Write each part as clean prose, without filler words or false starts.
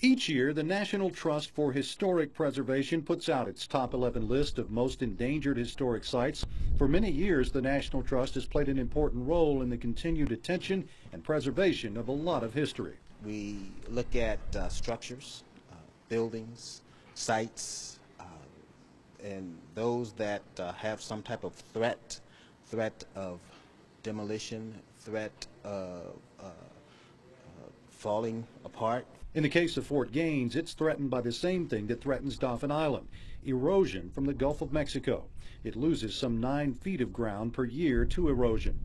Each year, the National Trust for Historic Preservation puts out its top 11 list of most endangered historic sites. For many years, the National Trust has played an important role in the continued attention and preservation of a lot of history. We look at structures, buildings, sites, and those that have some type of threat of demolition, threat of falling apart. In the case of Fort Gaines, it's threatened by the same thing that threatens Dauphin Island, erosion from the Gulf of Mexico. It loses some 9 feet of ground per year to erosion.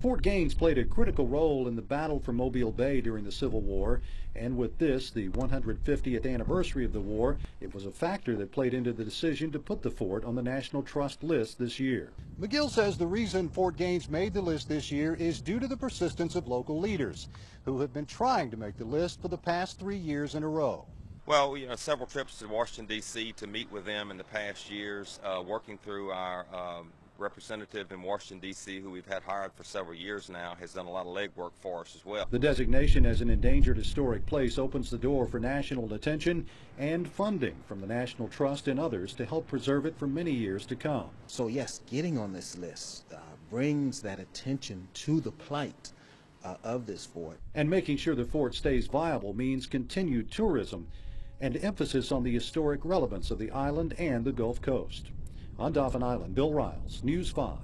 Fort Gaines played a critical role in the battle for Mobile Bay during the Civil War, and with this, the 150th anniversary of the war, it was a factor that played into the decision to put the fort on the National Trust list this year. McGill says the reason Fort Gaines made the list this year is due to the persistence of local leaders who have been trying to make the list for the past 3 years in a row. Well, several trips to Washington, D.C. to meet with them in the past years, working through our representative in Washington, D.C., who we've had hired for several years now, has done a lot of legwork for us as well. The designation as an endangered historic place opens the door for national attention and funding from the National Trust and others to help preserve it for many years to come. So yes, getting on this list brings that attention to the plight of this fort. And making sure the fort stays viable means continued tourism and emphasis on the historic relevance of the island and the Gulf Coast. On Dauphin Island, Bill Riles, News 5.